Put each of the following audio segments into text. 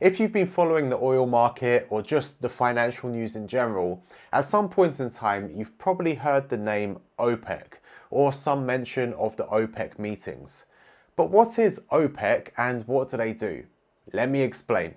If you've been following the oil market or just the financial news in general, at some point in time you've probably heard the name OPEC or some mention of the OPEC meetings. But what is OPEC and what do they do? Let me explain.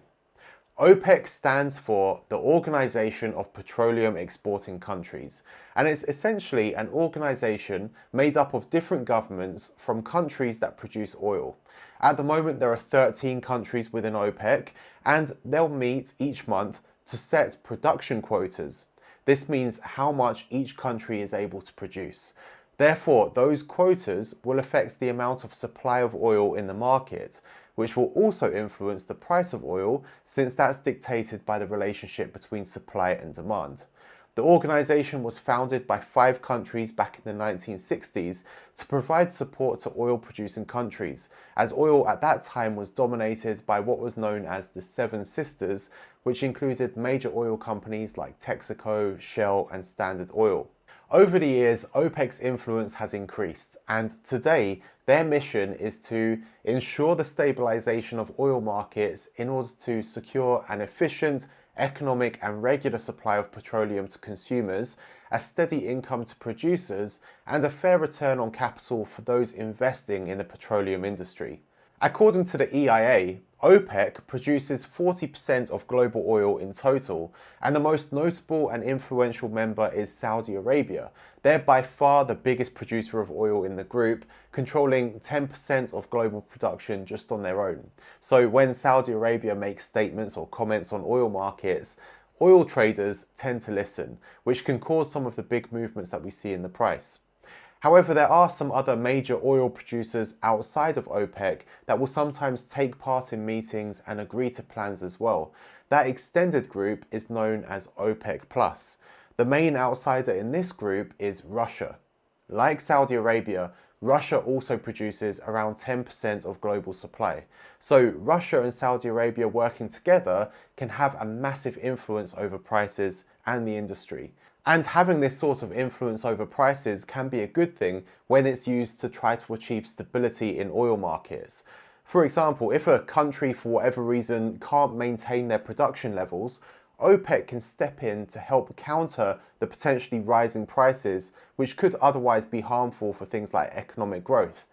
OPEC stands for the Organization of Petroleum Exporting Countries, and it's essentially an organization made up of different governments from countries that produce oil. At the moment, there are 13 countries within OPEC, and they'll meet each month to set production quotas. This means how much each country is able to produce. Therefore, those quotas will affect the amount of supply of oil in the market, which will also influence the price of oil since that's dictated by the relationship between supply and demand. The organization was founded by 5 countries back in the 1960s to provide support to oil-producing countries, as oil at that time was dominated by what was known as the Seven Sisters, which included major oil companies like Texaco, Shell, and Standard Oil. Over the years, OPEC's influence has increased, and today their mission is to ensure the stabilization of oil markets in order to secure an efficient, economic and regular supply of petroleum to consumers, a steady income to producers, and a fair return on capital for those investing in the petroleum industry. According to the EIA, OPEC produces 40% of global oil in total, and the most notable and influential member is Saudi Arabia. They're by far the biggest producer of oil in the group, controlling 10% of global production just on their own. So when Saudi Arabia makes statements or comments on oil markets, oil traders tend to listen, which can cause some of the big movements that we see in the price. However, there are some other major oil producers outside of OPEC that will sometimes take part in meetings and agree to plans as well. That extended group is known as OPEC Plus. The main outsider in this group is Russia. Like Saudi Arabia, Russia also produces around 10% of global supply. So Russia and Saudi Arabia working together can have a massive influence over prices and the industry. And having this sort of influence over prices can be a good thing when it's used to try to achieve stability in oil markets. For example, if a country for whatever reason can't maintain their production levels, OPEC can step in to help counter the potentially rising prices, which could otherwise be harmful for things like economic growth.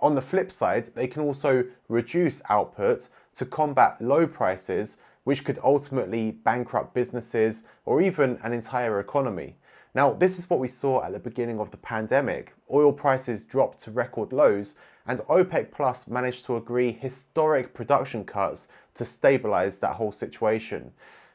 On the flip side, they can also reduce output to combat low prices, which could ultimately bankrupt businesses or even an entire economy. Now, this is what we saw at the beginning of the pandemic. Oil prices dropped to record lows, and OPEC Plus managed to agree historic production cuts to stabilize that whole situation.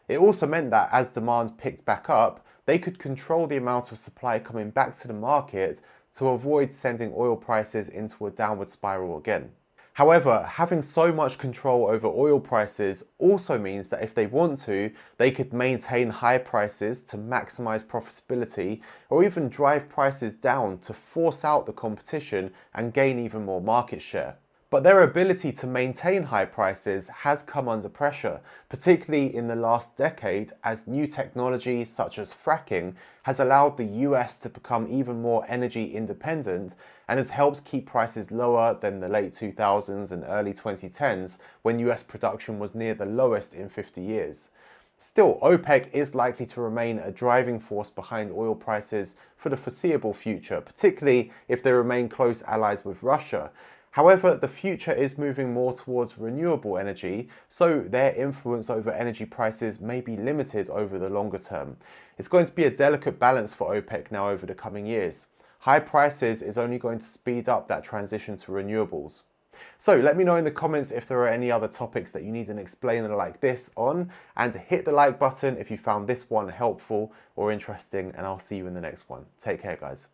It also meant that as demand picked back up, they could control the amount of supply coming back to the market to avoid sending oil prices into a downward spiral again. However, having so much control over oil prices also means that if they want to, they could maintain high prices to maximize profitability or even drive prices down to force out the competition and gain even more market share. But their ability to maintain high prices has come under pressure, particularly in the last decade, as new technology such as fracking has allowed the US to become even more energy independent and has helped keep prices lower than the late 2000s and early 2010s when US production was near the lowest in 50 years. Still, OPEC is likely to remain a driving force behind oil prices for the foreseeable future, particularly if they remain close allies with Russia. However, the future is moving more towards renewable energy, so their influence over energy prices may be limited over the longer term. It's going to be a delicate balance for OPEC now over the coming years. High prices is only going to speed up that transition to renewables. So let me know in the comments if there are any other topics that you need an explainer like this on, and hit the like button if you found this one helpful or interesting, and I'll see you in the next one. Take care, guys.